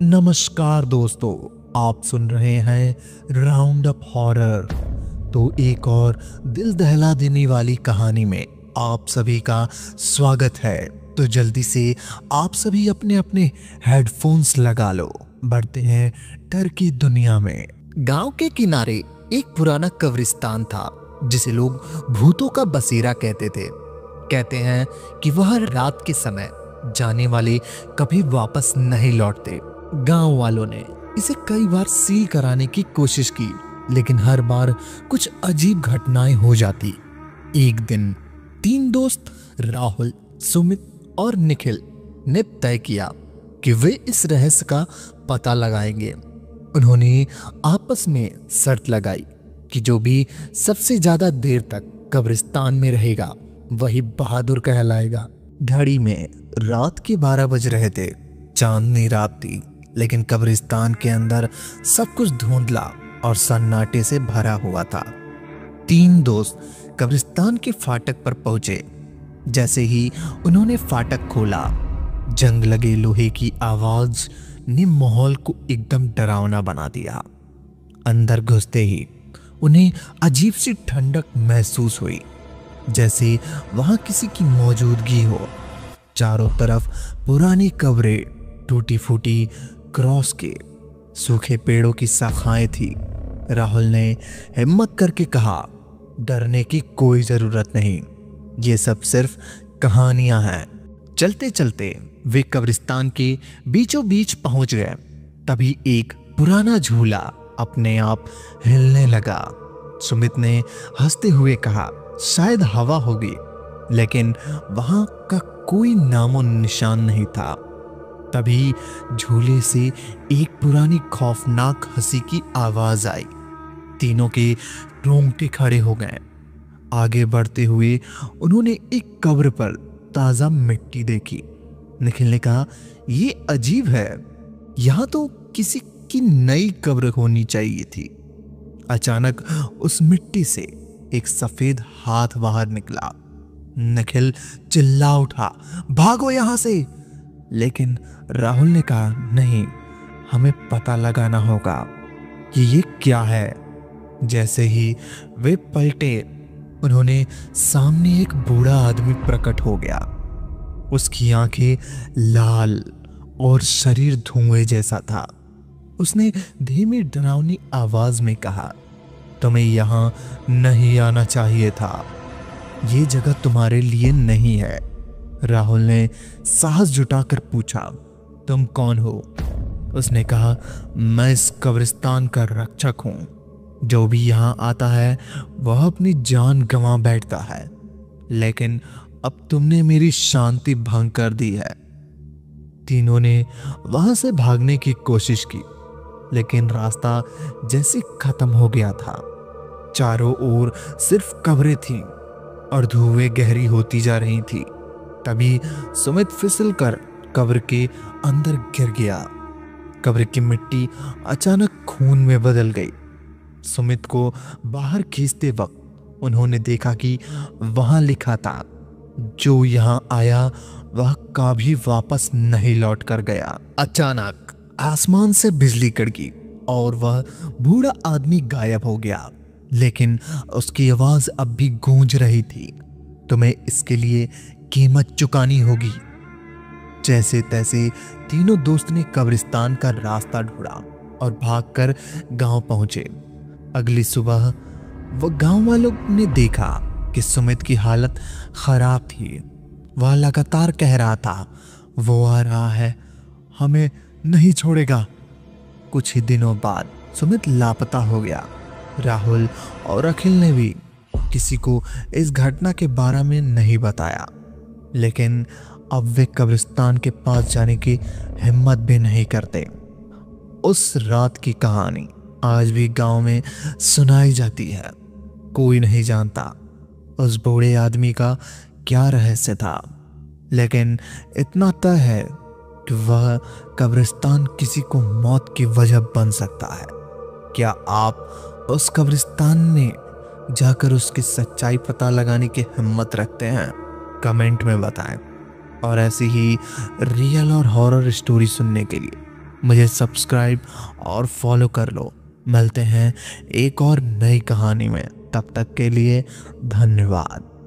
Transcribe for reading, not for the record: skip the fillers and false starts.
नमस्कार दोस्तों, आप सुन रहे हैं राउंड अप हॉरर। तो एक और दिल दहला देने वाली कहानी में आप सभी का स्वागत है। तो जल्दी से आप सभी अपने अपने हेडफोन्स लगा लो, बढ़ते हैं डर की दुनिया में। गांव के किनारे एक पुराना कब्रिस्तान था जिसे लोग भूतों का बसेरा कहते थे। कहते हैं कि वह रात के समय जाने वाले कभी वापस नहीं लौटते। गांव वालों ने इसे कई बार सील कराने की कोशिश की, लेकिन हर बार कुछ अजीब घटनाएं हो जाती। एक दिन 3 दोस्त राहुल, सुमित और निखिल ने तय किया कि वे इस रहस्य का पता लगाएंगे। उन्होंने आपस में शर्त लगाई कि जो भी सबसे ज्यादा देर तक कब्रिस्तान में रहेगा वही बहादुर कहलाएगा। घड़ी में रात के 12 बज रहे थे। चांदनी रात थी, लेकिन कब्रिस्तान के अंदर सब कुछ धुंधला और सन्नाटे से भरा हुआ था। 3 दोस्त कब्रिस्तान के फाटक पर पहुंचे। जैसे ही उन्होंने फाटक खोला, जंग लगे लोहे की आवाज ने माहौल को एकदम डरावना बना दिया। अंदर घुसते ही उन्हें अजीब सी ठंडक महसूस हुई, जैसे वहां किसी की मौजूदगी हो। चारों तरफ पुरानी कब्रें, टूटी फूटी क्रॉस के सूखे पेड़ों की शाखाएं थी। राहुल ने हिम्मत करके कहा, डरने की कोई जरूरत नहीं, ये सब सिर्फ कहानियां हैं। चलते चलते वे कब्रिस्तान के बीचों बीच पहुंच गए। तभी एक पुराना झूला अपने आप हिलने लगा। सुमित ने हंसते हुए कहा, शायद हवा होगी, लेकिन वहां का कोई नामो निशान नहीं था। तभी झूले से एक पुरानी खौफनाक हंसी की आवाज आई। तीनों के रोंगटे खड़े हो गए। आगे बढ़ते हुए उन्होंने एक कब्र पर ताजा मिट्टी देखी। निखिल ने कहा, ये अजीब है, यहां तो किसी की नई कब्र होनी चाहिए थी। अचानक उस मिट्टी से एक सफेद हाथ बाहर निकला। निखिल चिल्ला उठा, भागो यहां से। लेकिन राहुल ने कहा, नहीं, हमें पता लगाना होगा कि ये क्या है। जैसे ही वे पलटे, उन्होंने सामने एक बूढ़ा आदमी प्रकट हो गया। उसकी आंखें लाल और शरीर धुएं जैसा था। उसने धीमी डरावनी आवाज में कहा, तुम्हें यहां नहीं आना चाहिए था, ये जगह तुम्हारे लिए नहीं है। राहुल ने साहस जुटाकर पूछा, तुम कौन हो? उसने कहा, मैं इस कब्रिस्तान का रक्षक हूं। जो भी यहां आता है वह अपनी जान गंवा बैठता है, लेकिन अब तुमने मेरी शांति भंग कर दी है। तीनों ने वहां से भागने की कोशिश की, लेकिन रास्ता जैसे खत्म हो गया था। चारों ओर सिर्फ कब्रें थीं और धुएं गहरी होती जा रही थी। तभी सुमित फिसल कर कब्र के अंदर गिर गया। कब्र की मिट्टी अचानक खून में बदल गई। सुमित को बाहर खींचते वक्त उन्होंने देखा कि वहां लिखा था, जो यहां आया वह कभी वापस नहीं लौट कर गया। अचानक आसमान से बिजली कड़की और वह बूढ़ा आदमी गायब हो गया, लेकिन उसकी आवाज अब भी गूंज रही थी, तुम्हें इसके लिए कीमत चुकानी होगी। जैसे तैसे तीनों दोस्त ने कब्रिस्तान का रास्ता ढूंढा और भागकर गांव पहुंचे। अगली सुबह वो गांव वालों ने देखा कि सुमित की हालत खराब थी। वह लगातार कह रहा था, वो आ रहा है, हमें नहीं छोड़ेगा। कुछ ही दिनों बाद सुमित लापता हो गया। राहुल और अखिल ने भी किसी को इस घटना के बारे में नहीं बताया, लेकिन अब वे कब्रिस्तान के पास जाने की हिम्मत भी नहीं करते। उस रात की कहानी आज भी गांव में सुनाई जाती है। कोई नहीं जानता उस बूढ़े आदमी का क्या रहस्य था, लेकिन इतना तय है कि वह कब्रिस्तान किसी को मौत की वजह बन सकता है। क्या आप उस कब्रिस्तान में जाकर उसकी सच्चाई पता लगाने की हिम्मत रखते हैं? कमेंट में बताएं। और ऐसी ही रियल और हॉरर स्टोरी सुनने के लिए मुझे सब्सक्राइब और फॉलो कर लो। मिलते हैं एक और नई कहानी में, तब तक के लिए धन्यवाद।